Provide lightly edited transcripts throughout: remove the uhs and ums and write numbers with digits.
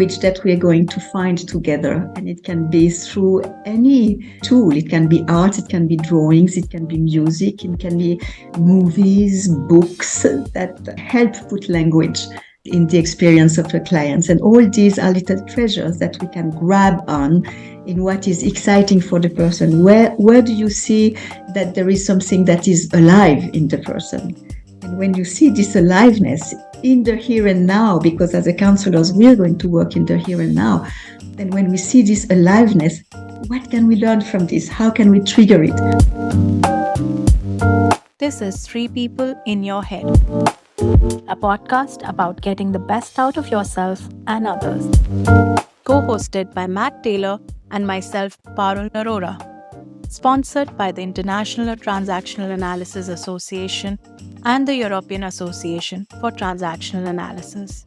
language that we are going to find together. And it can be through any tool. It can be art, it can be drawings, it can be music, it can be movies, books that help put language in the experience of the clients. And all these are little treasures that we can grab on in what is exciting for the person. Where do you see that there is something that is alive in the person? And when you see this aliveness in the here and now, because as a counselors, we are going to work in the here and now, then when we see this aliveness, what can we learn from this? How can we trigger it? This is Three People in Your Head, a podcast about getting the best out of yourself and others. Co-hosted by Matt Taylor and myself, Parul Narora. Sponsored by the International Transactional Analysis Association and the European Association for Transactional Analysis.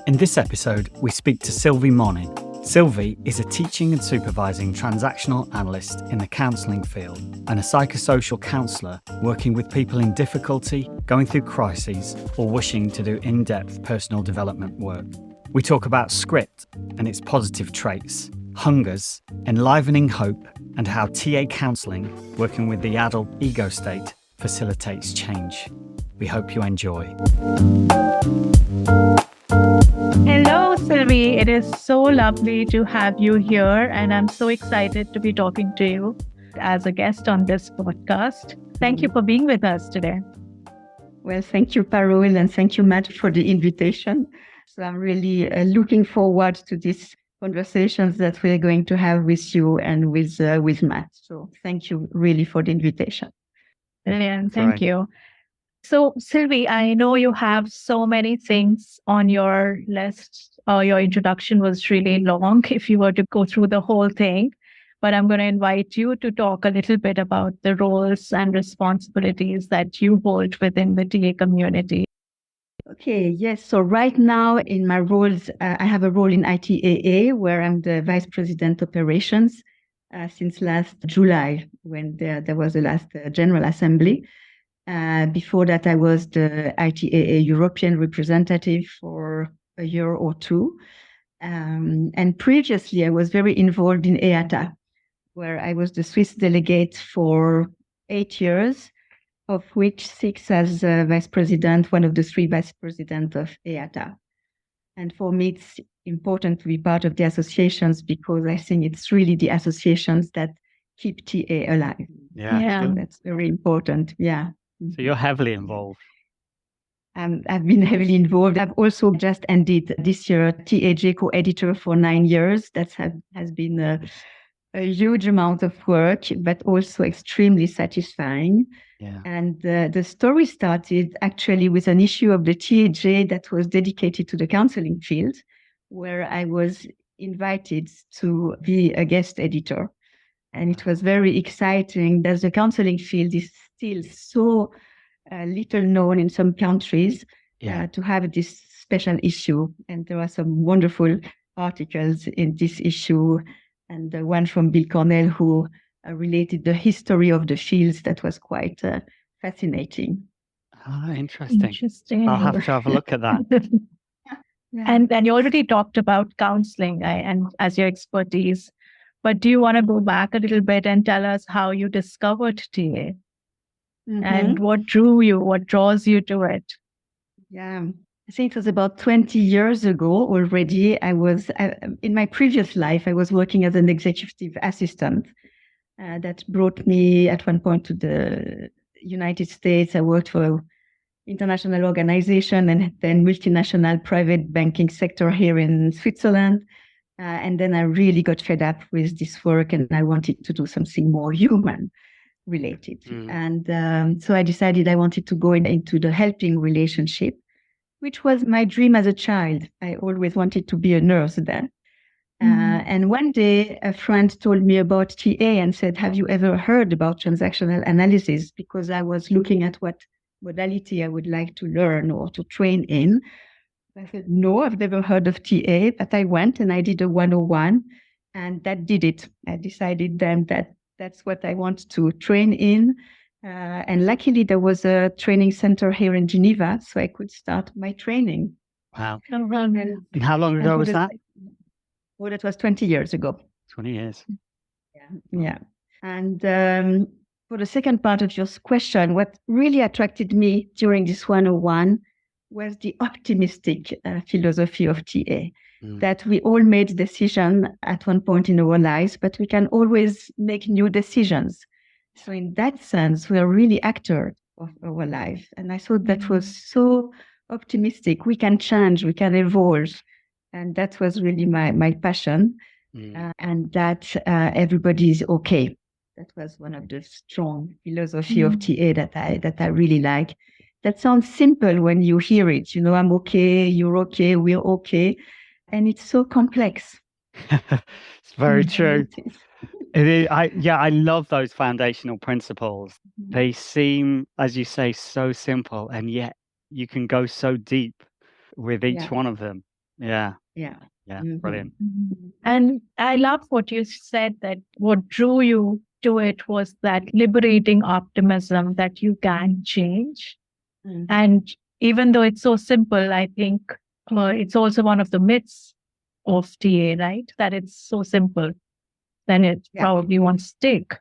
In this episode, we speak to Sильви Monin. Sylvie is a teaching and supervising transactional analyst in the counselling field and a psychosocial counsellor working with people in difficulty, going through crises, or wishing to do in-depth personal development work. We talk about script and its positive traits, hungers, enlivening hope, and how TA counselling, working with the adult ego state, facilitates change. We hope you enjoy. Hello, Sylvie. It is so lovely to have you here, and I'm so excited to be talking to you as a guest on this podcast. Thank you for being with us today. Well, thank you, Parul, and thank you, Matt, for the invitation. So I'm really looking forward to these conversations that we're going to have with you and with Matt. So thank you really for the invitation. Brilliant. Thank you. So, Sylvie, I know you have so many things on your list. Your introduction was really long if you were to go through the whole thing. But I'm going to invite you to talk a little bit about the roles and responsibilities that you hold within the TA community. Okay, yes. So right now in my roles, I have a role in ITAA where I'm the Vice President Operations since last July when there was the last General Assembly. Before that, I was the ITAA European representative for a year or two. And previously, I was very involved in EATA, where I was the Swiss delegate for 8 years, of which 6 as vice president, one of the 3 vice presidents of EATA. And for me, it's important to be part of the associations because I think it's really the associations that keep TA alive. Yeah. So that's very important. Yeah. So you're heavily involved. I've been heavily involved. I've also just ended this year TAJ co-editor for 9 years. That has been a huge amount of work, but also extremely satisfying. Yeah. And the story started actually with an issue of the TAJ that was dedicated to the counseling field, where I was invited to be a guest editor. And it was very exciting that the counseling field is still so little known in some countries to have this special issue. And there are some wonderful articles in this issue. And the one from Bill Cornell who related the history of the fields that was quite fascinating. Interesting. I'll have to have a look at that. Yeah. And you already talked about counseling and as your expertise. But do you want to go back a little bit and tell us how you discovered TA and what drew you, what draws you to it? Yeah, I think it was about 20 years ago already. In my previous life, I was working as an executive assistant. That brought me at one point to the United States. I worked for an international organization and then multinational private banking sector here in Switzerland. And then I really got fed up with this work and I wanted to do something more human related. And so I decided I wanted to go into the helping relationship, which was my dream as a child. I always wanted to be a nurse then. And one day a friend told me about TA and said, have you ever heard about transactional analysis? Because I was looking at what modality I would like to learn or to train in. I said, no, I've never heard of TA, but I went and I did a 101 and that did it. I decided then that that's what I want to train in. And luckily there was a training center here in Geneva, so I could start my training. Wow. And, And how long ago was that? Well, that was 20 years ago. 20 years. Yeah. And for the second part of your question, what really attracted me during this 101 was the optimistic philosophy of TA, that we all made decisions at one point in our lives, but we can always make new decisions. So in that sense, we are really actors of our life. And I thought that was so optimistic. We can change, we can evolve. And that was really my passion. And that everybody is okay. That was one of the strong philosophy of TA that I really like. That sounds simple when you hear it. You know, I'm okay, you're okay, we're okay. And it's so complex. It's very true. It is. I love those foundational principles. They seem, as you say, so simple, and yet you can go so deep with each one of them. Yeah. Brilliant. And I love what you said, that what drew you to it was that liberating optimism that you can change. And even though it's so simple, I think it's also one of the myths of TA, right? That it's so simple, then it probably won't stick.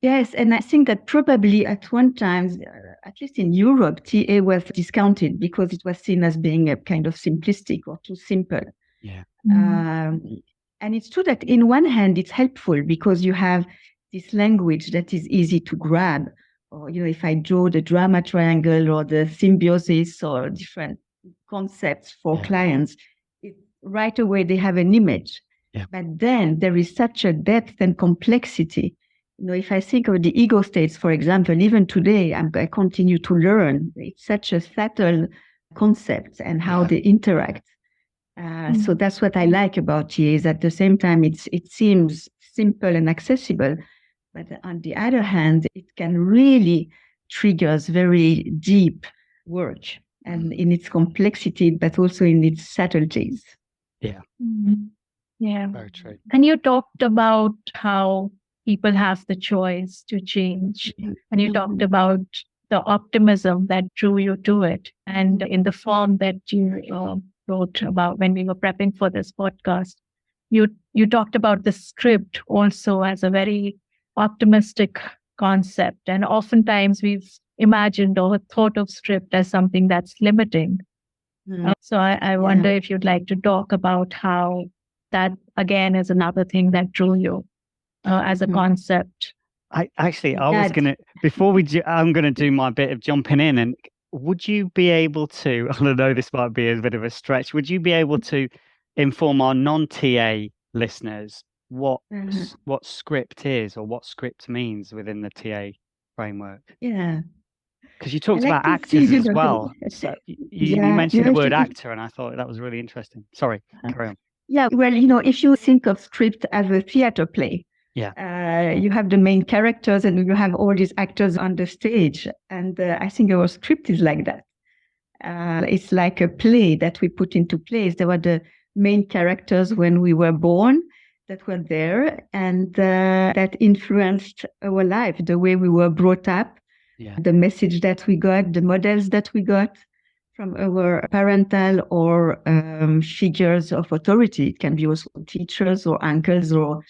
Yes, and I think that probably at one time, at least in Europe, TA was discounted because it was seen as being a kind of simplistic or too simple. Yeah. And it's true that in one hand, it's helpful because you have this language that is easy to grab. Or, you know, if I draw the drama triangle or the symbiosis or different concepts for clients, right away they have an image. Yeah. But then there is such a depth and complexity. You know, if I think of the ego states, for example, even today, I continue to learn. It's such a subtle concept and how they interact. So that's what I like about TA, is at the same time, it seems simple and accessible. But on the other hand, it can really trigger very deep work and in its complexity, but also in its subtleties. Yeah. Yeah. Very true. And you talked about how people have the choice to change. And you talked about the optimism that drew you to it. And in the form that you wrote about when we were prepping for this podcast, you talked about the script also as a very optimistic concept. And oftentimes we've imagined or thought of script as something that's limiting. So I wonder if you'd like to talk about how that, again, is another thing that drew you as a concept. I was going to, I'm going to do my bit of jumping in. And would you be able to, I know this might be a bit of a stretch, would you be able to inform our non-TA listeners what script is or what script means within the TA framework? Yeah. Because you talked about actors as well. So you mentioned the word actor, and I thought that was really interesting. Sorry, carry on. Yeah, well, you know, if you think of script as a theater play, you have the main characters and you have all these actors on the stage. And I think our script is like that. It's like a play that we put into place. There were the main characters when we were born that were there and that influenced our life, the way we were brought up, the message that we got, the models that we got from our parental or figures of authority. It can be also teachers or uncles or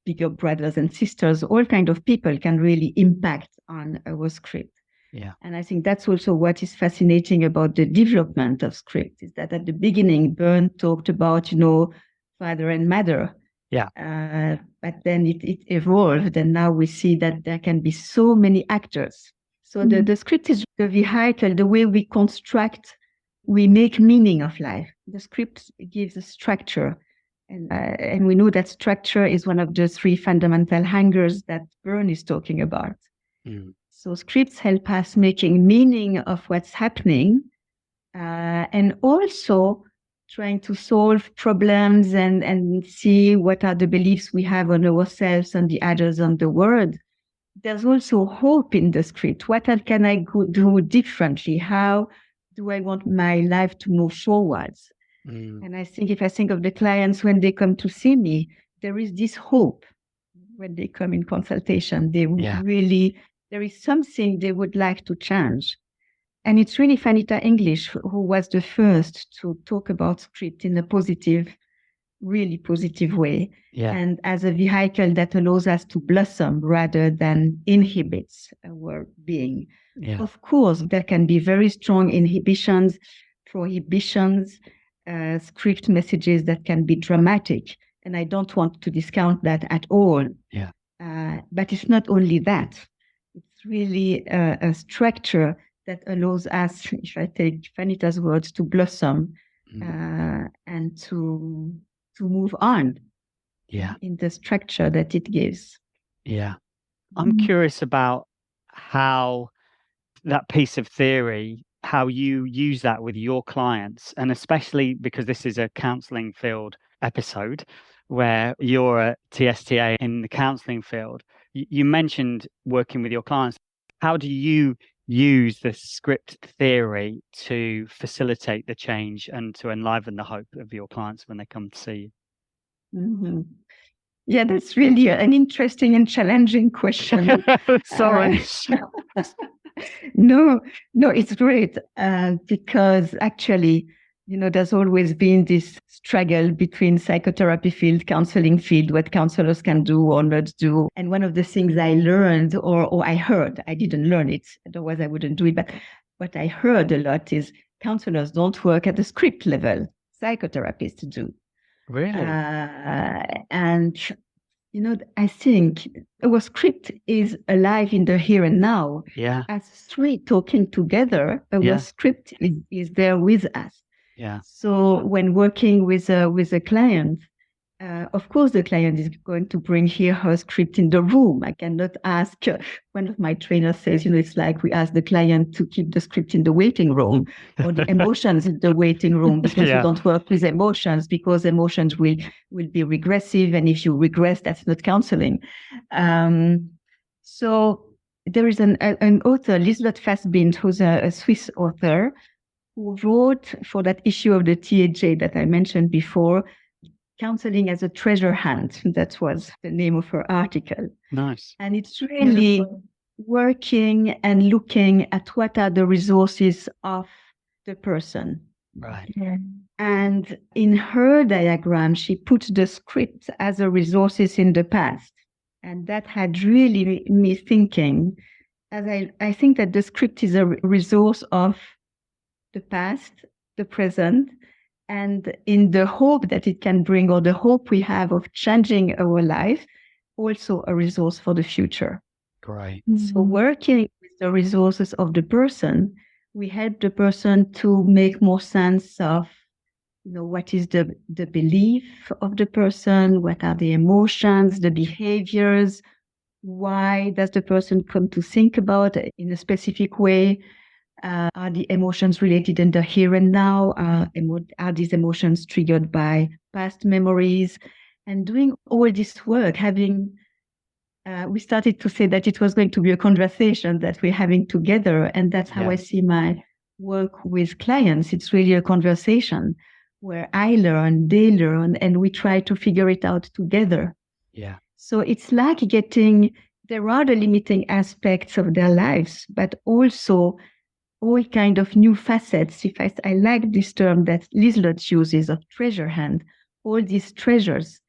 bigger brothers and sisters. All kinds of people can really impact on our script. Yeah. And I think that's also what is fascinating about the development of script, is that at the beginning, Byrne talked about, you know, father and mother. Yeah. But then it evolved, and now we see that there can be so many actors. So the script is the vehicle, the way we construct, we make meaning of life. The script gives a structure. And we know that structure is one of the three fundamental hangers that Byrne is talking about. So scripts help us making meaning of what's happening, and also trying to solve problems and see what are the beliefs we have on ourselves and the others on the world. There's also hope in the script. What else can I do differently? How do I want my life to move forwards? And I think if I think of the clients when they come to see me, there is this hope when they come in consultation. They really, there is something they would like to change. And it's really Vanita English who was the first to talk about script in a positive, really positive way. Yeah. And as a vehicle that allows us to blossom rather than inhibits our being. Yeah. Of course, there can be very strong inhibitions, prohibitions, script messages that can be dramatic. And I don't want to discount that at all. Yeah. But it's not only that. It's really a structure that allows us, if I take Vanita's words, to blossom and to move on. Yeah. In the structure that it gives. Yeah. I'm curious about how that piece of theory, how you use that with your clients, and especially because this is a counseling field episode where you're a TSTA in the counseling field. You mentioned working with your clients. How do you use the script theory to facilitate the change and to enliven the hope of your clients when they come to see you? Mm-hmm. Yeah, that's really an interesting and challenging question. Sorry. No, it's great because actually, there's always been this struggle between psychotherapy field, counseling field, what counselors can do or not do. And one of the things I learned or I heard, I didn't learn it, otherwise I wouldn't do it, but what I heard a lot is counselors don't work at the script level, psychotherapists do. Really? And I think our script is alive in the here and now. Yeah. As three talking together, our script is there with us. Yeah. So when working with a client, of course, the client is going to bring her script in the room. I cannot ask, one of my trainers says, it's like we ask the client to keep the script in the waiting room or the emotions in the waiting room because we don't work with emotions because emotions will be regressive. And if you regress, that's not counseling. So there is an author, Liselott Fassbind, who's a Swiss author, who wrote for that issue of the TAJ that I mentioned before, Counseling as a Treasure Hunt. That was the name of her article. Nice. And it's really working and looking at what are the resources of the person. Right. Yeah. And in her diagram, she put the script as a resources in the past. And that had really me thinking, as I think that the script is a resource of the past, the present, and in the hope that it can bring, or the hope we have of changing our life, also a resource for the future. Great. So working with the resources of the person, we help the person to make more sense of, what is the belief of the person, what are the emotions, the behaviors, why does the person come to think about it in a specific way? Are the emotions related in the here and now? Are these emotions triggered by past memories? And doing all this work, we started to say that it was going to be a conversation that we're having together. And that's how I see my work with clients. It's really a conversation where I learn, they learn, and we try to figure it out together. Yeah. So it's like there are the limiting aspects of their lives, but also all kind of new facets. I like this term that Liselott uses of treasure hunt, all these treasures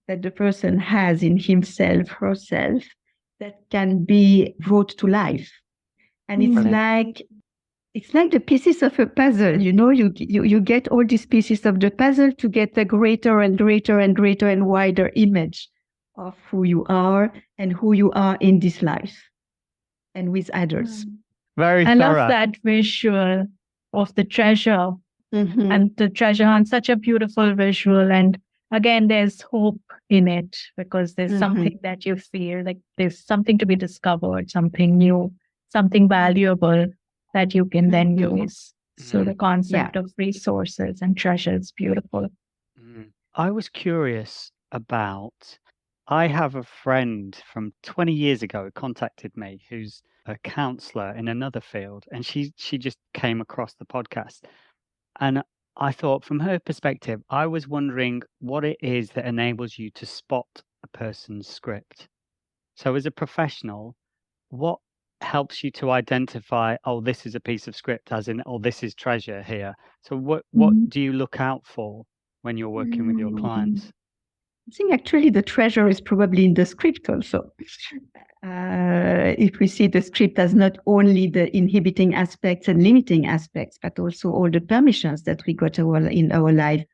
that the person has in himself, herself, that can be brought to life. And it's like the pieces of a puzzle, you get all these pieces of the puzzle to get a greater and greater and greater and wider image of who you are and who you are in this life and with others. Very I thorough. love that visual of the treasure and the treasure hunt, such a beautiful visual. And again, there's hope in it because there's something that you feel like there's something to be discovered, something new, something valuable that you can then use. So the concept of resources and treasure is beautiful. I was curious about, I have a friend from 20 years ago who contacted me who's a counselor in another field, and she just came across the podcast. And I thought, from her perspective, I was wondering what it is that enables you to spot a person's script. So as a professional, what helps you to identify, oh, this is a piece of script, as in, oh, this is treasure here. So what do you look out for when you're working with your clients? I think actually the treasure is probably in the script also. If we see the script as not only the inhibiting aspects and limiting aspects, but also all the permissions that we got in our life,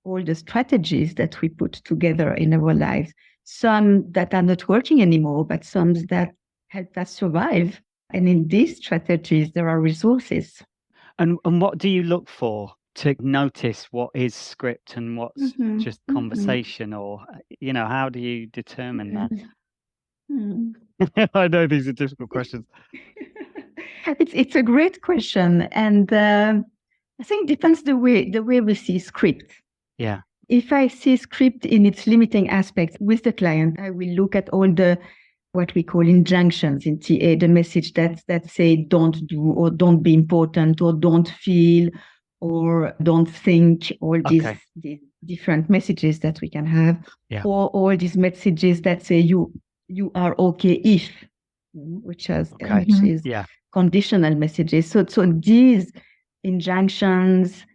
all the strategies that we put together in our lives, some that are not working anymore, but some that help us survive. And in these strategies, there are resources. And what do you look for to notice what is script and what's just conversation, or, how do you determine that? I know these are difficult questions. It's a great question. And I think it depends the way we see script. Yeah. If I see script in its limiting aspects with the client, I will look at all the what we call injunctions in TA, the message that say don't do, or don't be important, or don't feel, or don't think, all these different messages that we can have, or all these messages that say you are okay if, which is conditional messages. So these injunctions,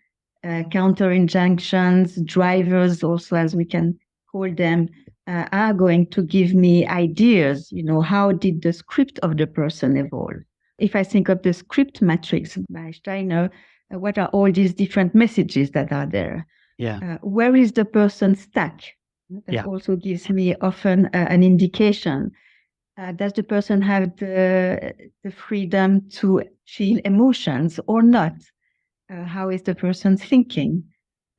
counter injunctions, drivers also, as we can call them, are going to give me ideas, how did the script of the person evolve? If I think of the script matrix by Steiner, what are all these different messages that are there? Yeah. Where is the person stuck? That also gives me often an indication. Does the person have the freedom to feel emotions or not? How is the person thinking?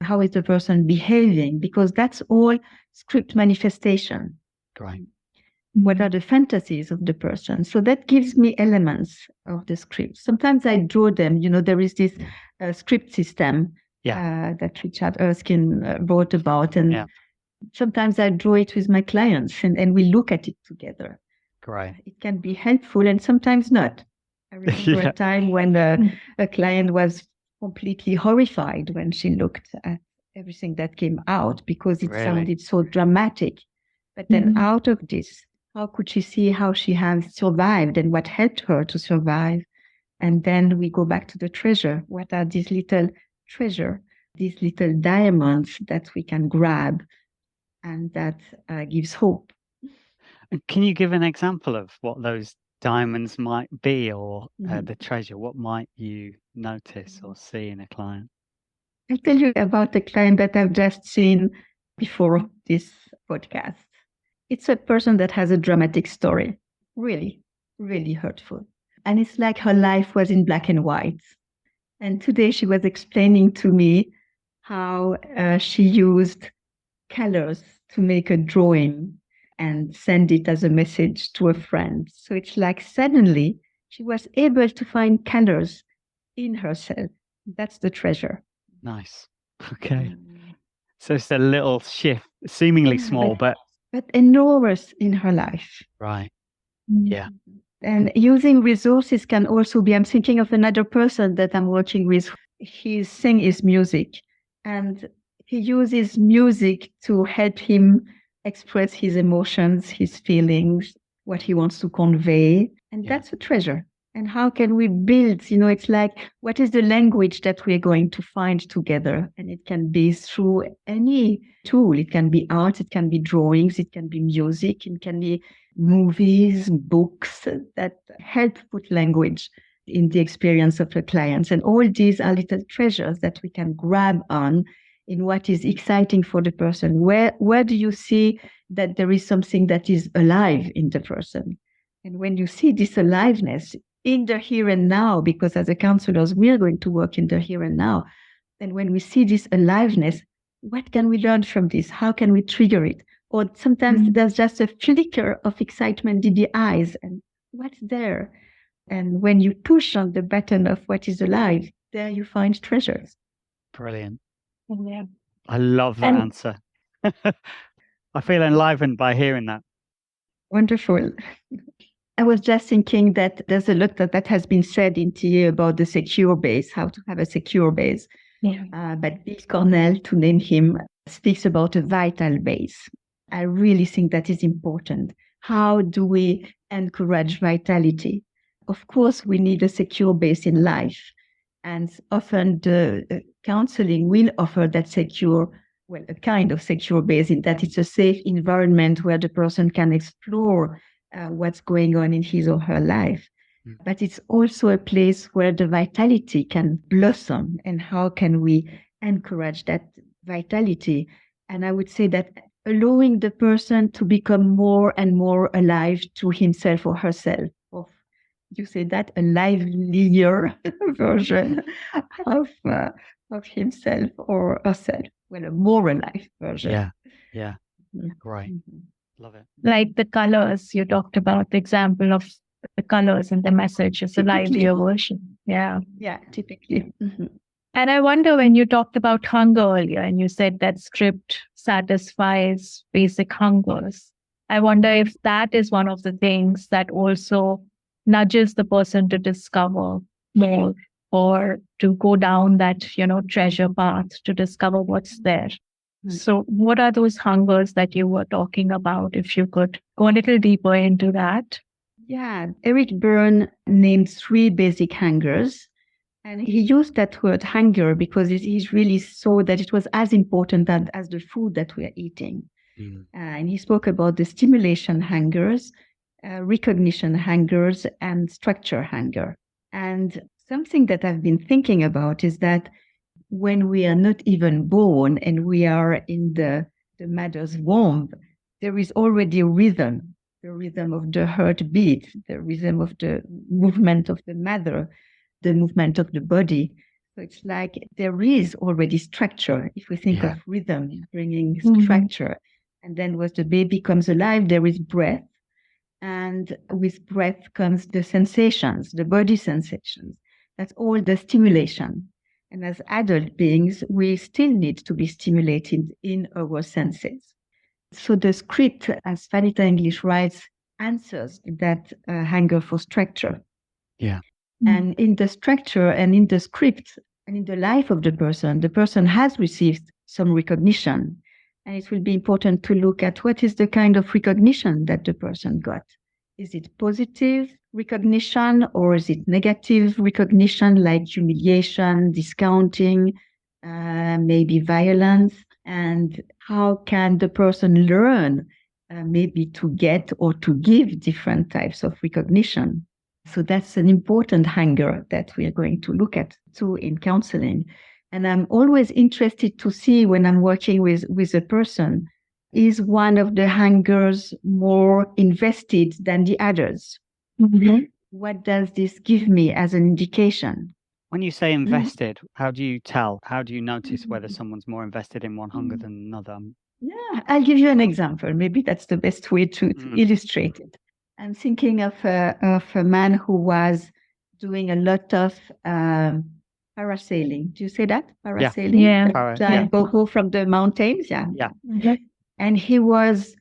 How is the person behaving? Because that's all script manifestation. Great. What are the fantasies of the person? So that gives me elements of the script. Sometimes I draw them. There is this script system that Richard Erskine wrote about. And sometimes I draw it with my clients and we look at it together. Great. It can be helpful and sometimes not. I remember a time when a client was completely horrified when she looked at everything that came out because it sounded so dramatic. But then out of this, how could she see how she has survived and what helped her to survive? And then we go back to the treasure. What are these little treasure, these little diamonds that we can grab and that gives hope? And can you give an example of what those diamonds might be, or the treasure? What might you notice or see in a client? I'll tell you about a client that I've just seen before this podcast. It's a person that has a dramatic story, really, really hurtful. And it's like her life was in black and white. And today she was explaining to me how she used colors to make a drawing and send it as a message to a friend. So it's like suddenly she was able to find colors in herself. That's the treasure. Nice. Okay. So it's a little shift, seemingly small, but enormous in her life. Right. Yeah. And using resources can also be, I'm thinking of another person that I'm working with. His thing is music. And he uses music to help him express his emotions, his feelings, what he wants to convey. And that's a treasure. And how can we build, it's like, what is the language that we're going to find together? And it can be through any tool. It can be art, it can be drawings, it can be music, it can be movies, books that help put language in the experience of the clients. And all these are little treasures that we can grab on in what is exciting for the person. Where do you see that there is something that is alive in the person? And when you see this aliveness in the here and now, because as a counselors, we are going to work in the here and now. And when we see this aliveness, what can we learn from this? How can we trigger it? Or sometimes there's just a flicker of excitement in the eyes, and what's there? And when you push on the button of what is alive, there you find treasures. Brilliant. Yeah. I love that answer. I feel enlivened by hearing that. Wonderful. I was just thinking that there's a lot that has been said in TA about the secure base, how to have a secure base. Yeah. But Bill Cornell, to name him, speaks about a vital base. I really think that is important. How do we encourage vitality? of course, we need a secure base in life. And often the counseling will offer that secure, well, a kind of secure base in that it's a safe environment where the person can explore what's going on in his or her life. But it's also a place where the vitality can blossom. And how can we encourage that vitality? And I would say that allowing the person to become more and more alive to himself or herself. You say that a livelier version of himself or herself. Well, a more alive version. Yeah. Great. Love it. Like the colors you talked about, the example of the colors and the message is a livelier version. Yeah, typically. And I wonder, when you talked about hunger earlier and you said that script satisfies basic hungers, I wonder if that is one of the things that also nudges the person to discover more or to go down that, treasure path to discover what's there. So what are those hungers that you were talking about? If you could go a little deeper into that. Yeah, Eric Berne named 3 basic hungers. And he used that word hunger because he really saw that it was as important as the food that we are eating. And he spoke about the stimulation hungers, recognition hungers, and structure hunger. And something that I've been thinking about is that when we are not even born and we are in the mother's womb, there is already a rhythm, the rhythm of the heartbeat, the rhythm of the movement of the mother, the movement of the body. So it's like there is already structure. If we think of rhythm, bringing structure. And then as the baby comes alive, there is breath. And with breath comes the sensations, the body sensations. That's all the stimulation. And as adult beings, we still need to be stimulated in our senses. So the script, as Vanita English writes, answers that hunger for structure. Yeah. And in the structure and in the script and in the life of the person has received some recognition. And it will be important to look at what is the kind of recognition that the person got. Is it positive recognition or is it negative recognition, like humiliation, discounting, maybe violence? And how can the person learn maybe to get or to give different types of recognition? So that's an important hunger that we are going to look at too in counseling. And I'm always interested to see when I'm working with a person, is one of the hungers more invested than the others? What does this give me as an indication? When you say invested, how do you tell? How do you notice whether someone's more invested in one hunger than another? Yeah, I'll give you an example. Maybe that's the best way to illustrate it. I'm thinking of a man who was doing a lot of parasailing. Do you say that? Parasailing? Yeah. Go from the mountains. Yeah. And he was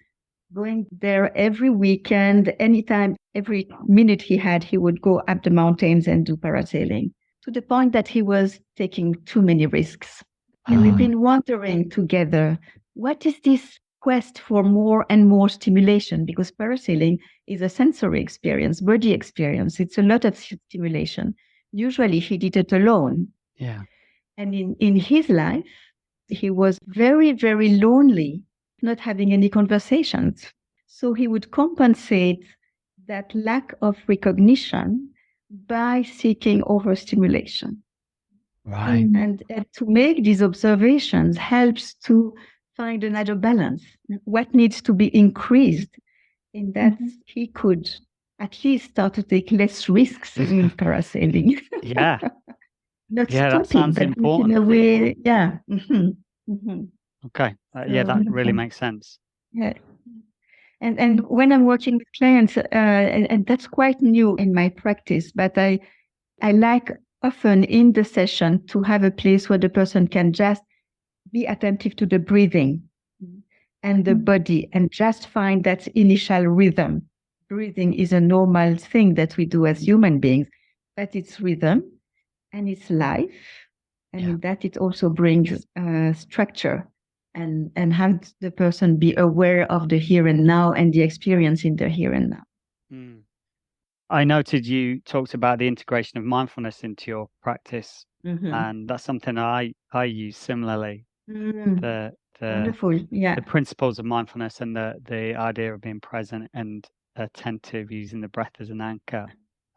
going there every weekend, anytime, every minute he had, he would go up the mountains and do parasailing, to the point that he was taking too many risks. And we've been wondering together, what is this quest for more and more stimulation? Because parasailing is a sensory experience, body experience. It's a lot of stimulation. Usually he did it alone. Yeah. And in his life, he was very, very lonely, not having any conversations. So he would compensate that lack of recognition by seeking overstimulation. Right. And to make these observations helps to find another balance. What needs to be increased in that he could at least start to take less risks in parasailing. Yeah. Not Yeah, stopping, that sounds but important. in a way, yeah. Okay. Yeah, that really makes sense. Yeah. And when I'm working with clients, and that's quite new in my practice, but I like often in the session to have a place where the person can just be attentive to the breathing and the body and just find that initial rhythm. Breathing is a normal thing that we do as human beings, but it's rhythm and it's life. And in that it also brings structure and have the person be aware of the here and now and the experience in the here and now. I noted you talked about the integration of mindfulness into your practice, and that's something I use similarly. The Wonderful. Yeah. the principles of mindfulness and the idea of being present and attentive, using the breath as an anchor.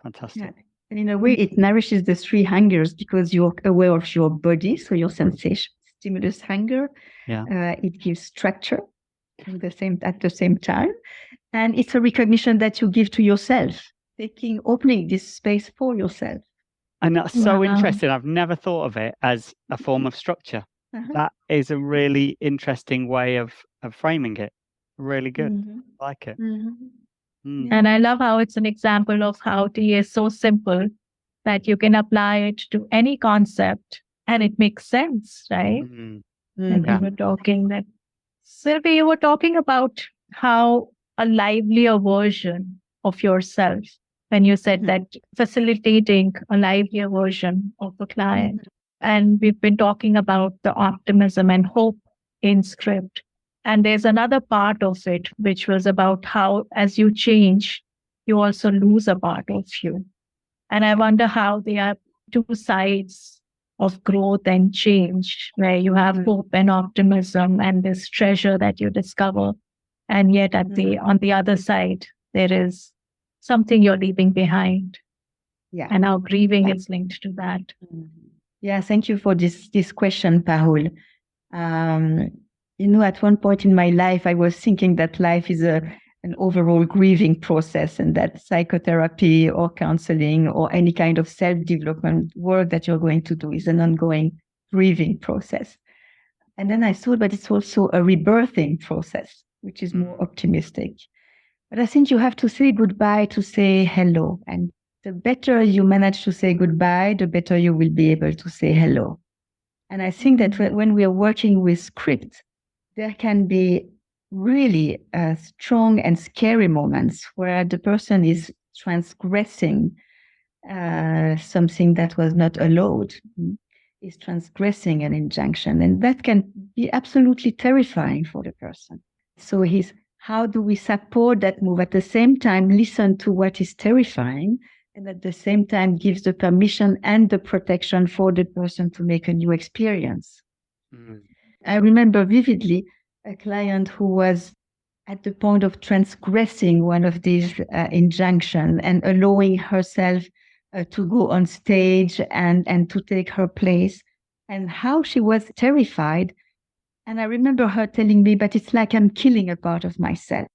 Fantastic. Yeah. And in a way, it nourishes the three hungers because you're aware of your body, so your sensation, stimulus, hunger. Yeah. It gives structure at the same time, and it's a recognition that you give to yourself, opening this space for yourself. And that's so interesting. I've never thought of it as a form of structure. That is a really interesting way of framing it. Really good. I like it. And I love how it's an example of how tea is so simple that you can apply it to any concept and it makes sense, right? And we were talking that, Sylvie, you were talking about how a livelier version of yourself, when you said that facilitating a livelier version of a client. And we've been talking about the optimism and hope in script. And there's another part of it, which was about how as you change, you also lose a part of you. And I wonder how they are two sides of growth and change, where you have hope and optimism and this treasure that you discover. And yet on the other side, there is something you're leaving behind. Yeah. And how grieving is linked to that. Yeah, thank you for this question, Parul. At one point in my life, I was thinking that life is an overall grieving process, and that psychotherapy or counseling or any kind of self-development work that you're going to do is an ongoing grieving process. And then I thought, but it's also a rebirthing process, which is more optimistic. But I think you have to say goodbye to say hello. And the better you manage to say goodbye, the better you will be able to say hello. And I think that when we are working with script, there can be really strong and scary moments where the person is transgressing something that was not allowed, is transgressing an injunction. And that can be absolutely terrifying for the person. So how do we support that move? At the same time, listen to what is terrifying, and at the same time gives the permission and the protection for the person to make a new experience. I remember vividly a client who was at the point of transgressing one of these injunctions and allowing herself to go on stage and to take her place, and how she was terrified. And I remember her telling me, but it's like I'm killing a part of myself.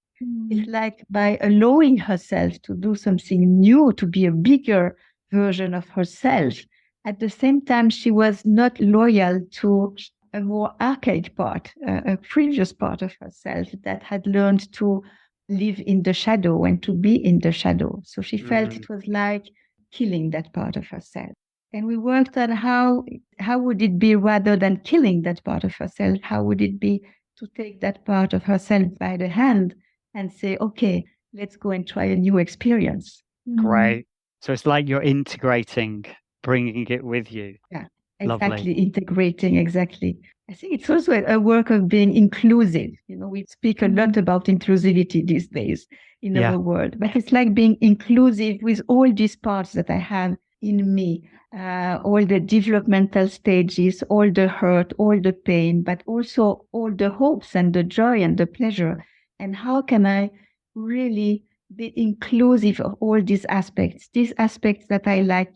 It's like by allowing herself to do something new, to be a bigger version of herself, at the same time, she was not loyal to a more archaic part, a previous part of herself that had learned to live in the shadow and to be in the shadow. So she felt it was like killing that part of herself. And we worked on how would it be, rather than killing that part of herself, how would it be to take that part of herself by the hand and say, okay, let's go and try a new experience. Great. So it's like you're integrating, bringing it with you. Yeah, exactly. Lovely. Integrating, exactly. I think it's also a work of being inclusive. We speak a lot about inclusivity these days in our world, but it's like being inclusive with all these parts that I have in me, all the developmental stages, all the hurt, all the pain, but also all the hopes and the joy and the pleasure. And how can I really be inclusive of all these aspects that I like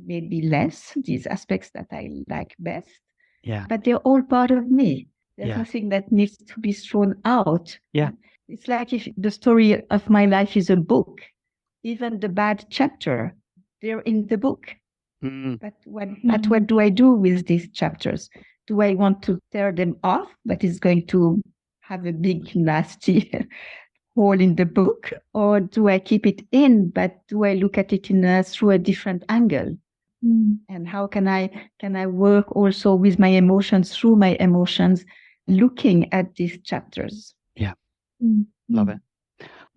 maybe less, these aspects that I like best. Yeah. But they're all part of me. There's nothing that needs to be thrown out. Yeah. It's like if the story of my life is a book, even the bad chapter, they're in the book. But what do I do with these chapters? Do I want to tear them off, but it's going to have a big, nasty hole in the book? Or do I keep it in, but do I look at it through a different angle? And how can I work also with my emotions, through my emotions, looking at these chapters? Yeah. Love it.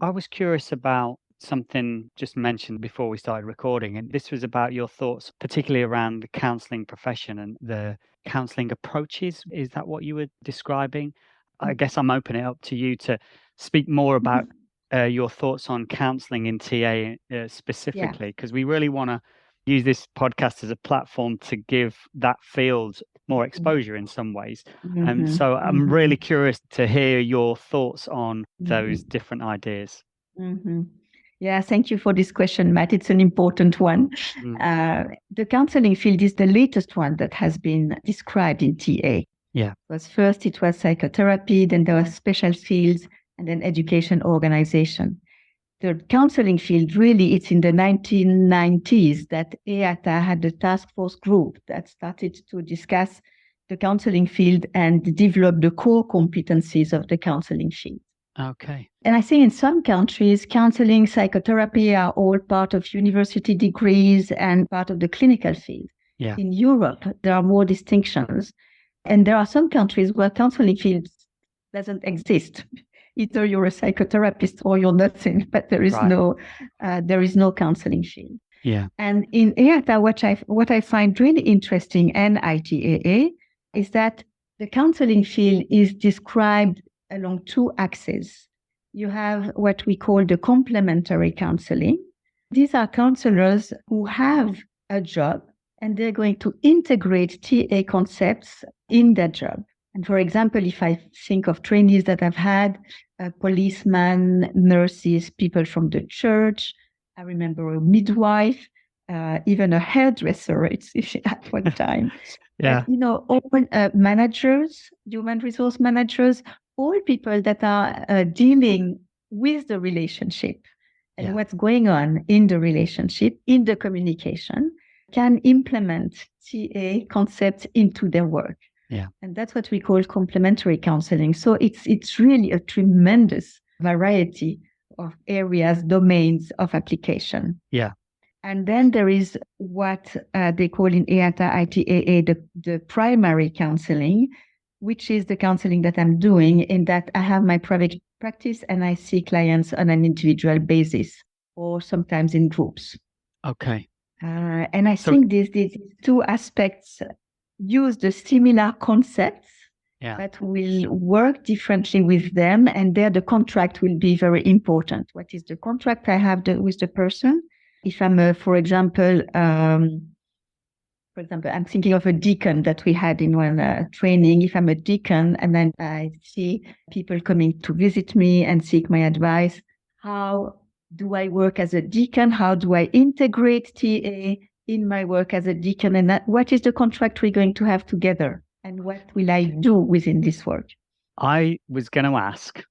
I was curious about something just mentioned before we started recording, and this was about your thoughts, particularly around the counseling profession and the counseling approaches. Is that what you were describing? I guess I'm opening it up to you to speak more about your thoughts on counselling in TA specifically, because we really want to use this podcast as a platform to give that field more exposure in some ways. So I'm really curious to hear your thoughts on those different ideas. Yeah, thank you for this question, Matt. It's an important one. The counseling field is the latest one that has been described in TA. Yeah. First it was psychotherapy, then there were special fields, and then education organization. The counseling field, really, it's in the 1990s that EATA had a task force group that started to discuss the counseling field and develop the core competencies of the counseling field. Okay. And I think in some countries, counseling, psychotherapy are all part of university degrees and part of the clinical field. Yeah. In Europe, there are more distinctions. And there are some countries where counseling field doesn't exist. Either you're a psychotherapist or you're nothing, but there is no counseling field. Yeah. And in EATA, what I find really interesting, and ITAA, is that the counseling field is described along two axes. You have what we call the complementary counseling. These are counselors who have a job and they're going to integrate TA concepts in their job. And for example, if I think of trainees that I've had, policemen, nurses, people from the church, I remember a midwife, even a hairdresser at one time. Yeah. But, all managers, human resource managers, all people that are dealing with the relationship and what's going on in the relationship, in the communication, can implement TA concepts into their work. Yeah. And that's what we call complementary counseling. So it's really a tremendous variety of areas, domains of application. Yeah. And then there is what they call in EATA, ITAA, the primary counseling, which is the counseling that I'm doing in that I have my private practice and I see clients on an individual basis or sometimes in groups. Okay. And I think these two aspects use the similar concepts, but will work differently with them. And there the contract will be very important. What is the contract I have with the person? If I'm, for example, I'm thinking of a deacon that we had in one training. If I'm a deacon and then I see people coming to visit me and seek my advice, how do I work as a deacon? How do I integrate TA in my work as a deacon? And what is the contract we're going to have together? And what will I do within this work? I was going to ask,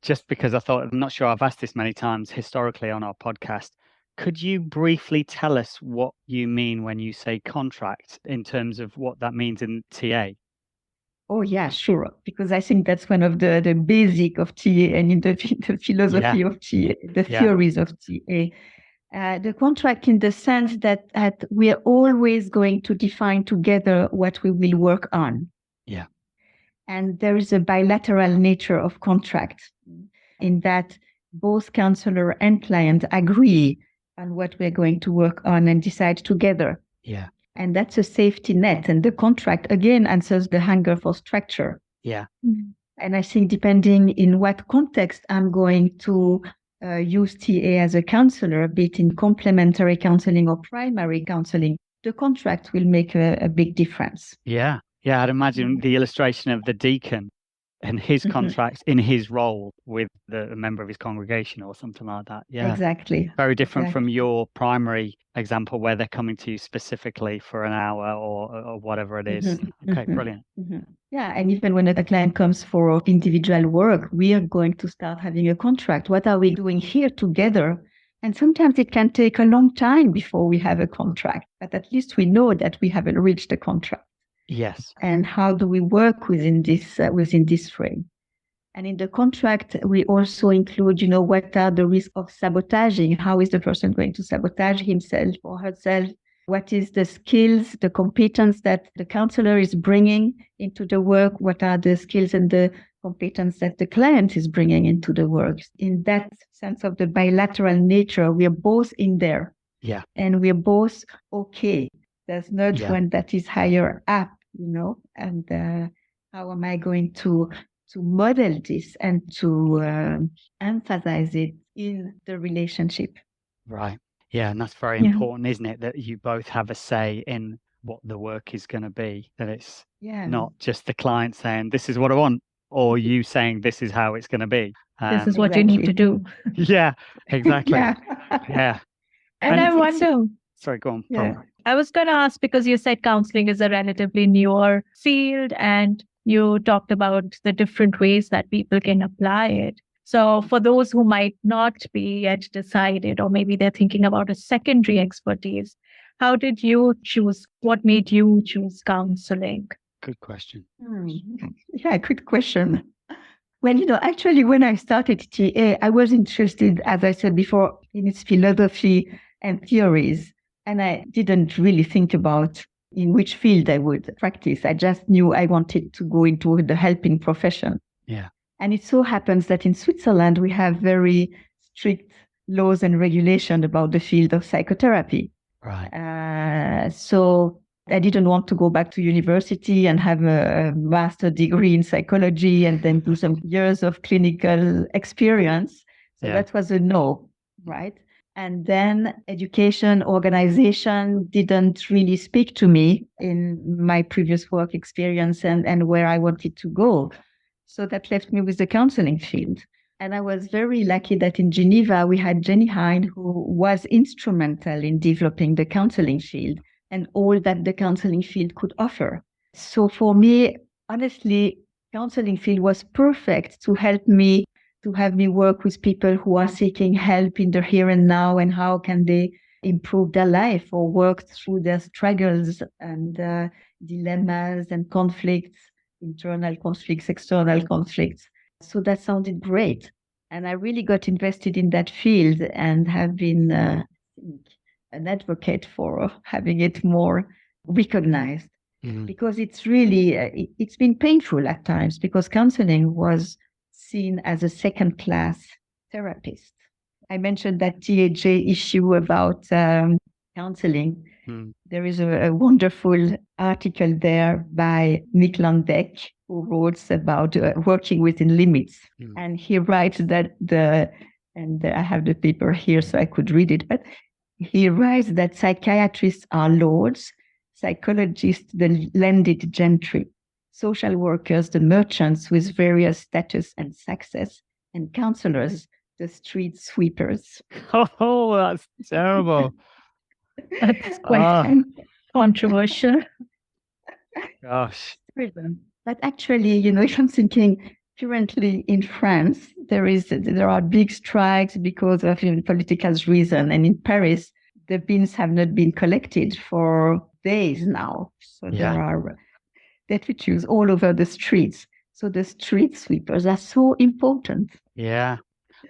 just because I'm not sure I've asked this many times historically on our podcast, could you briefly tell us what you mean when you say contract in terms of what that means in TA? Oh, yeah, sure. Because I think that's one of the basic of TA and in the philosophy of TA, the theories of TA. The contract in the sense that we are always going to define together what we will work on. Yeah. And there is a bilateral nature of contract in that both counselor and client agree on what we're going to work on and decide together. Yeah. And that's a safety net. And the contract, again, answers the hunger for structure. Yeah. And I think depending in what context I'm going to use TA as a counselor, be it in complementary counseling or primary counseling, the contract will make a big difference. Yeah. Yeah. I'd imagine the illustration of the deacon and his contract in his role with a member of his congregation or something like that. Yeah. Exactly. Very different from your primary example where they're coming to you specifically for an hour or whatever it is. Okay, brilliant. Yeah, and even when a client comes for individual work, we are going to start having a contract. What are we doing here together? And sometimes it can take a long time before we have a contract, but at least we know that we have reached a contract. Yes. And how do we work within this frame? And in the contract, we also include, what are the risks of sabotaging? How is the person going to sabotage himself or herself? What is the skills, the competence that the counselor is bringing into the work? What are the skills and the competence that the client is bringing into the work? In that sense of the bilateral nature, we are both in there. Yeah. And we are both okay. There's not one that is higher up, and how am I going to model this and to emphasize it in the relationship. Right. Yeah. And that's very Yeah. important, isn't it? That you both have a say in what the work is going to be, that it's Yeah. not just the client saying, this is what I want, or you saying, this is how it's going to be. This is what you need to do. Yeah, exactly. Yeah. Yeah. And I wonder, Sorry, go on. Yeah. I was going to ask, because you said counseling is a relatively newer field and you talked about the different ways that people can apply it. So for those who might not be yet decided, or maybe they're thinking about a secondary expertise, how did you choose? What made you choose counseling? Good question. Yeah, good question. Well, actually, when I started TA, I was interested, as I said before, in its philosophy and theories. And I didn't really think about in which field I would practice. I just knew I wanted to go into the helping profession. Yeah. And it so happens that in Switzerland, we have very strict laws and regulation about the field of psychotherapy. Right. So I didn't want to go back to university and have a master's degree in psychology and then do some years of clinical experience. So that was a no, right? And then education, organization didn't really speak to me in my previous work experience and where I wanted to go. So that left me with the counseling field. And I was very lucky that in Geneva, we had Jenny Hein, who was instrumental in developing the counseling field and all that the counseling field could offer. So for me, honestly, counseling field was perfect to help me, to have me work with people who are seeking help in the here and now and how can they improve their life or work through their struggles and dilemmas and conflicts, internal conflicts, external conflicts. So that sounded great. And I really got invested in that field and have been an advocate for having it more recognized. Because it's really, it's been painful at times because counseling was seen as a second-class therapist. I mentioned that TAJ issue about counseling. There is a wonderful article there by Nick Landeck, who wrote about working within limits. And he writes that and I have the paper here so I could read it, but he writes that psychiatrists are lords, psychologists the landed gentry, social workers the merchants with various status and success, and counselors the street sweepers. Oh, that's terrible. That's quite controversial. Gosh. But actually, if I'm thinking currently in France, there are big strikes because of political reason. And in Paris, the bins have not been collected for days now. So there are detritus all over the streets. So the street sweepers are so important. Yeah.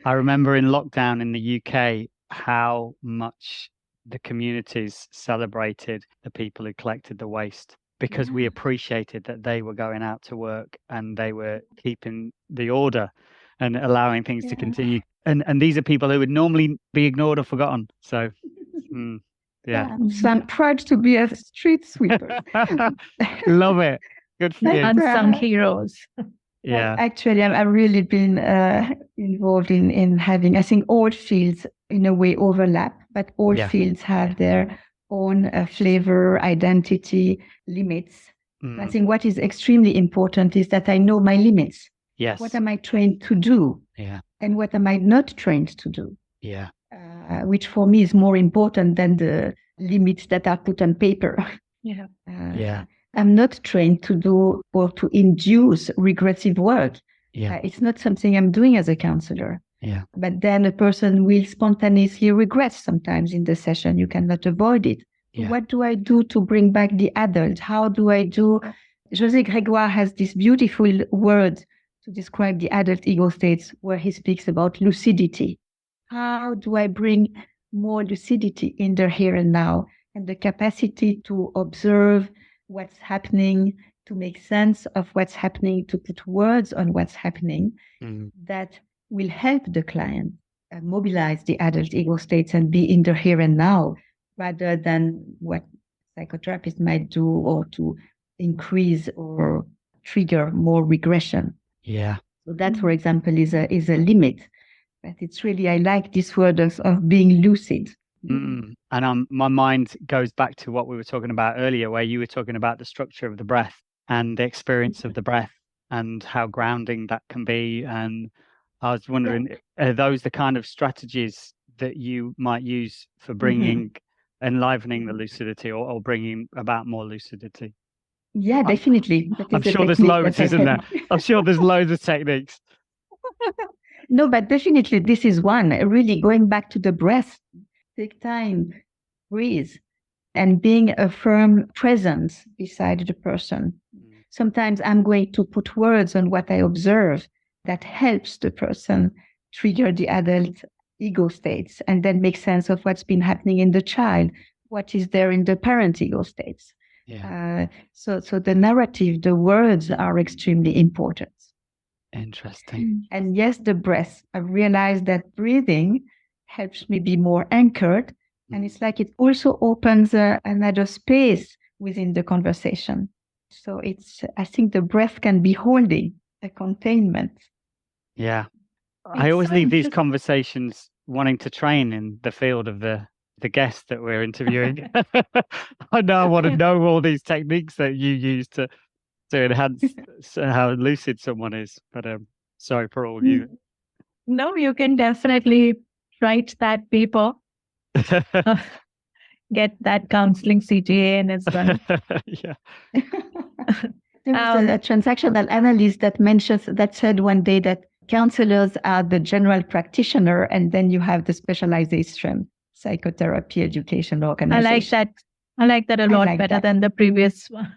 I remember in lockdown in the UK, how much the communities celebrated the people who collected the waste because we appreciated that they were going out to work and they were keeping the order and allowing things to continue. And these are people who would normally be ignored or forgotten. So, So I'm proud to be a street sweeper. Love it. Good for you. Unsung heroes. Yeah. Actually, I've really been involved in having, I think all fields in a way overlap, but all fields have their own flavor, identity, limits. I think what is extremely important is that I know my limits. Yes. What am I trained to do? Yeah. And what am I not trained to do? Yeah. Which for me is more important than the limits that are put on paper. Yeah. I'm not trained to do or to induce regressive work. It's not something I'm doing as a counselor. Yeah. But then a person will spontaneously regret sometimes in the session. You cannot avoid it. Yeah. What do I do to bring back the adult? How do I do? José Grégoire has this beautiful word to describe the adult ego states where he speaks about lucidity. How do I bring more lucidity in the here and now and the capacity to observe what's happening, to make sense of what's happening, to put words on what's happening that will help the client mobilize the adult ego states and be in the here and now rather than what psychotherapists might do or to increase or trigger more regression. Yeah. So that, for example, is a limit. But it's really, I like this word of being lucid. And my mind goes back to what we were talking about earlier, where you were talking about the structure of the breath and the experience of the breath and how grounding that can be. And I was wondering, are those the kind of strategies that you might use for bringing, enlivening the lucidity or bringing about more lucidity? Yeah, definitely. I'm sure there's loads, isn't there? I'm sure there's loads of techniques. No, but definitely this is one. Really going back to the breath, take time, breathe, and being a firm presence beside the person. Sometimes I'm going to put words on what I observe that helps the person trigger the adult ego states and then make sense of what's been happening in the child, what is there in the parent ego states. Yeah. So the narrative, the words are extremely important. Interesting. And yes, the breath. I realized that breathing helps me be more anchored. And it's like it also opens another space within the conversation. So I think the breath can be holding a containment. Yeah. I always leave these conversations wanting to train in the field of the guest that we're interviewing. I know I want to know all these techniques that you use to enhance how lucid someone is. But sorry for all of you. No, you can definitely write that paper. Get that counseling CTA in as well. Yeah. There was a transactional analyst that said one day that counselors are the general practitioner, and then you have the specialization, psychotherapy, education, organization. I like that a lot better than the previous one.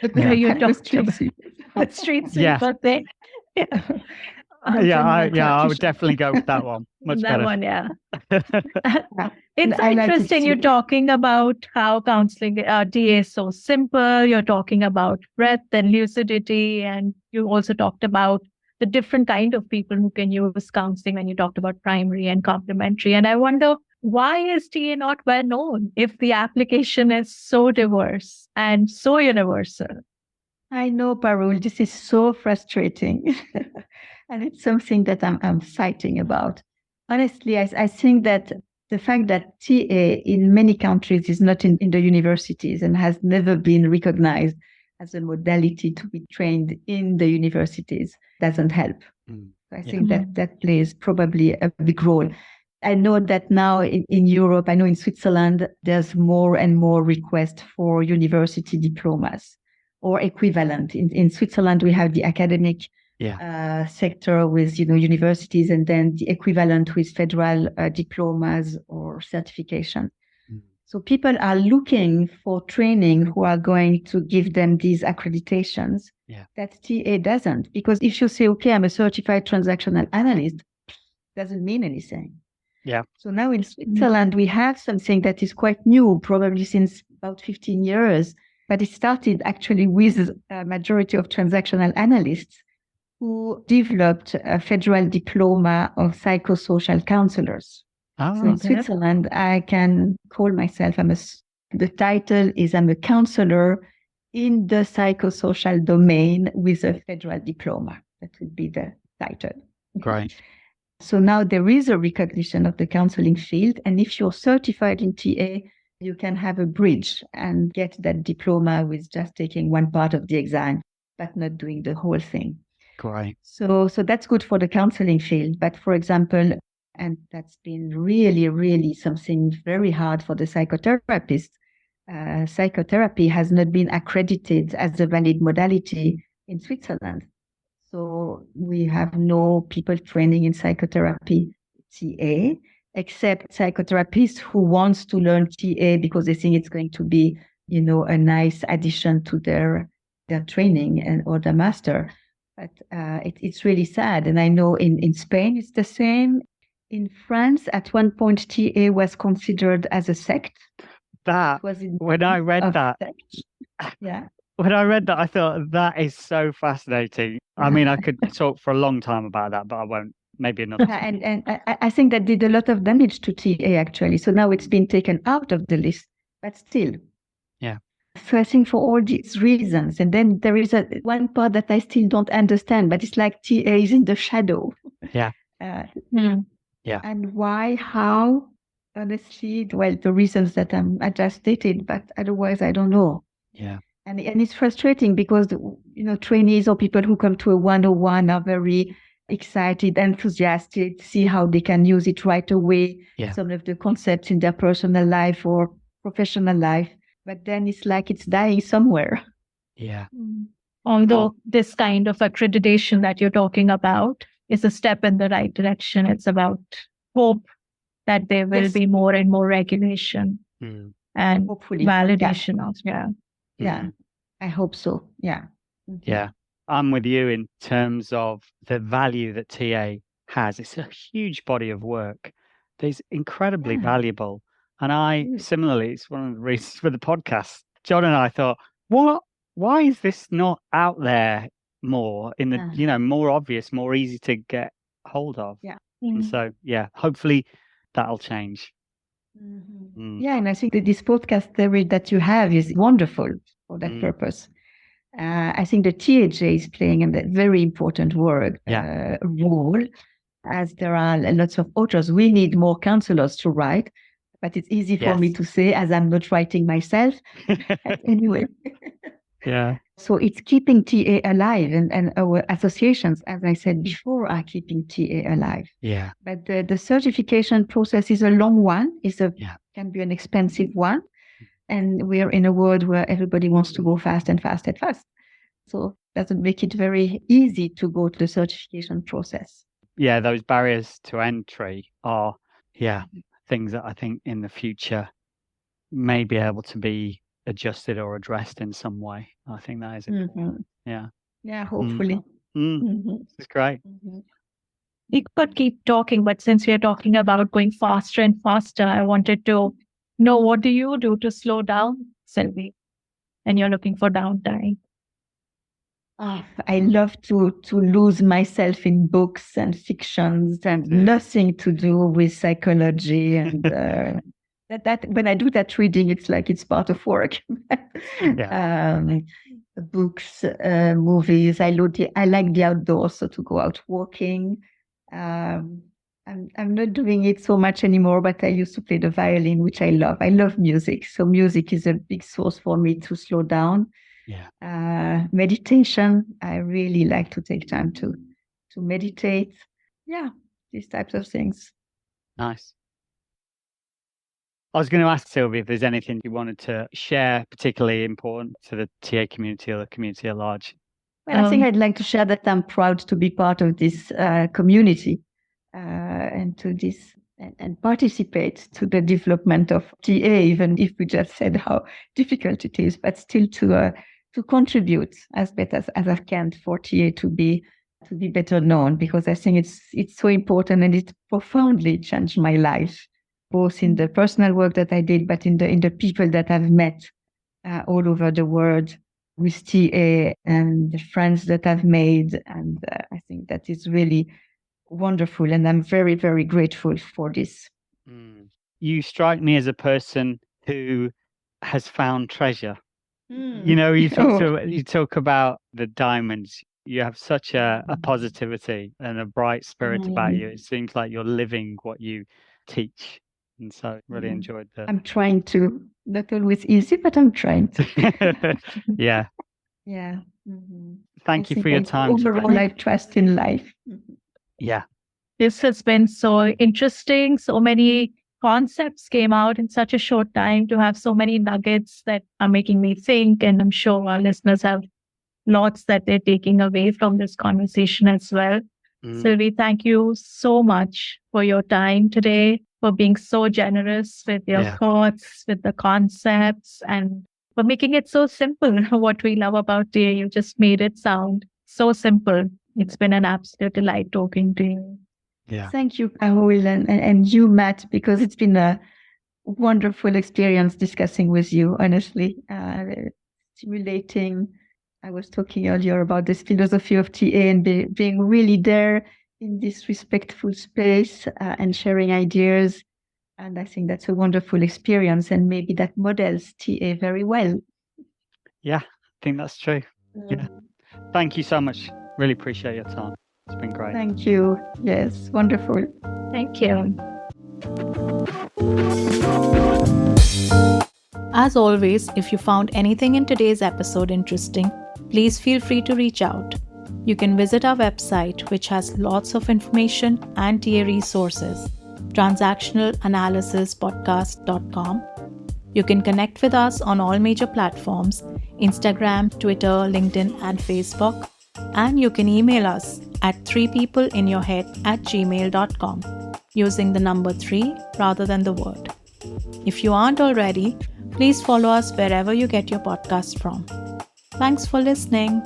You talked about street sweeper thing. I would definitely go with that one. Much that better. one, yeah. It's interesting you're talking about how counseling TA is so simple. You're talking about breath and lucidity, and you also talked about the different kind of people who can use counseling when you talked about primary and complementary. And I wonder, why is TA not well known if the application is so diverse and so universal? I know, Parul, this is so frustrating. And it's something that I'm fighting about. Honestly, I think that the fact that TA in many countries is not in the universities and has never been recognized as a modality to be trained in the universities doesn't help. I think that plays probably a big role. I know that now in Europe, I know in Switzerland, there's more and more requests for university diplomas or equivalent. In Switzerland, we have the academic sector with universities, and then the equivalent with federal diplomas or certification. So people are looking for training who are going to give them these accreditations that TA doesn't. Because if you say, okay, I'm a certified transactional analyst, doesn't mean anything. Yeah. So now in Switzerland, we have something that is quite new, probably since about 15 years, but it started actually with a majority of transactional analysts who developed a federal diploma of psychosocial counselors. So in Switzerland, I can call myself, the title is I'm a counselor in the psychosocial domain with a federal diploma. That would be the title. Great. So now there is a recognition of the counseling field. And if you're certified in TA, you can have a bridge and get that diploma with just taking one part of the exam, but not doing the whole thing. Great. So that's good for the counseling field. But for example, and that's been really, really something very hard for the psychotherapists, psychotherapy has not been accredited as a valid modality in Switzerland. So we have no people training in psychotherapy TA, except psychotherapists who wants to learn TA because they think it's going to be, a nice addition to their training or their master. But it's really sad. And I know in Spain, it's the same. In France, at one point, TA was considered as a sect. When I read that, I thought that is so fascinating. I mean, I could talk for a long time about that, but I won't. Maybe another time. And I think that did a lot of damage to TA, actually. So now it's been taken out of the list, but still. Yeah. So I think for all these reasons, and then there is one part that I still don't understand, but it's like TA is in the shadow. Yeah. Yeah. And why, how, honestly, well, the reasons that I just stated, but otherwise I don't know. Yeah. And it's frustrating because, trainees or people who come to a 101 are very excited, enthusiastic, see how they can use it right away, some of the concepts in their personal life or professional life. But then it's like it's dying somewhere. Yeah. Although this kind of accreditation that you're talking about is a step in the right direction. It's about hope that there will be more and more regulation and hopefully validation of, Yeah, I hope so. Yeah. Yeah. I'm with you in terms of the value that TA has. It's a huge body of work that is incredibly valuable. And similarly, it's one of the reasons for the podcast. John and I thought, why is this not out there more in the, more obvious, more easy to get hold of? Yeah. And so, hopefully that'll change. Yeah, and I think that this podcast theory that you have is wonderful for that purpose. I think the THA is playing a very important role, as there are lots of authors. We need more counselors to write, but it's easy for me to say as I'm not writing myself. Anyway. Yeah. So it's keeping TA alive, and our associations, as I said before, are keeping TA alive. Yeah. But the certification process is a long one. Can be an expensive one. And we're in a world where everybody wants to go fast and fast and fast. So it doesn't make it very easy to go to the certification process. Yeah, those barriers to entry are, things that I think in the future may be able to be adjusted or addressed in some way. I think that is important. Yeah. Yeah, hopefully. It's great. We could keep talking, but since we are talking about going faster and faster, I wanted to know, what do you do to slow down, Sylvie, and you're looking for downtime? I love to lose myself in books and fictions and nothing to do with psychology. And that when I do that reading, it's like it's part of work. Books, movies. I like the outdoors, so to go out walking. I'm not doing it so much anymore, but I used to play the violin, which I love. I love music. So music is a big source for me to slow down. Yeah. Meditation. I really like to take time to meditate. Yeah, these types of things. Nice. I was going to ask Sylvie if there's anything you wanted to share particularly important to the TA community or the community at large. Well, I think I'd like to share that I'm proud to be part of this community. And to this and participate to the development of TA, even if we just said how difficult it is, but still to contribute as best as I can for TA to be better known, because I think it's so important, and it profoundly changed my life, both in the personal work that I did, but in the people that I've met all over the world with TA and the friends that I've made, and I think that is really wonderful, and I'm very, very grateful for this. You strike me as a person who has found treasure. You talk about the diamonds. You have such a positivity and a bright spirit about you. It seems like you're living what you teach, and so really enjoyed that. I'm trying to. Not always easy, but I'm trying to. Yeah. Thank you for your time. Overall, I trust in life. Yeah. This has been so interesting. So many concepts came out in such a short time, to have so many nuggets that are making me think. And I'm sure our listeners have lots that they're taking away from this conversation as well. Sylvie, thank you so much for your time today, for being so generous with your thoughts, with the concepts, and for making it so simple. What we love about TA, you just made it sound so simple. It's been an absolute delight talking to you. Yeah. Thank you, Carol, and you, Matt, because it's been a wonderful experience discussing with you, honestly. Stimulating. I was talking earlier about this philosophy of TA and being really there in this respectful space and sharing ideas. And I think that's a wonderful experience, and maybe that models TA very well. Yeah, I think that's true. Yeah. Thank you so much. Really appreciate your time. It's been great. Thank you. Yes, wonderful. Thank you. As always, if you found anything in today's episode interesting, please feel free to reach out. You can visit our website, which has lots of information and TA resources, transactionalanalysispodcast.com. You can connect with us on all major platforms, Instagram, Twitter, LinkedIn, and Facebook. And you can email us at 3peopleinyourhead@gmail.com using the number 3 rather than the word. If you aren't already, please follow us wherever you get your podcast from. Thanks for listening.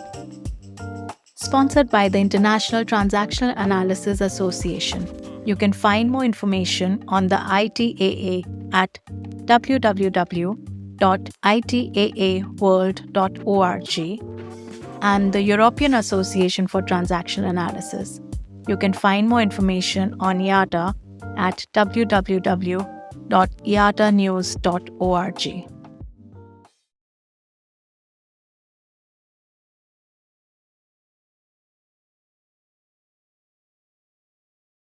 Sponsored by the International Transactional Analysis Association. You can find more information on the ITAA at www.itaaworld.org and the European Association for Transactional Analysis. You can find more information on IATA at www.iatanews.org.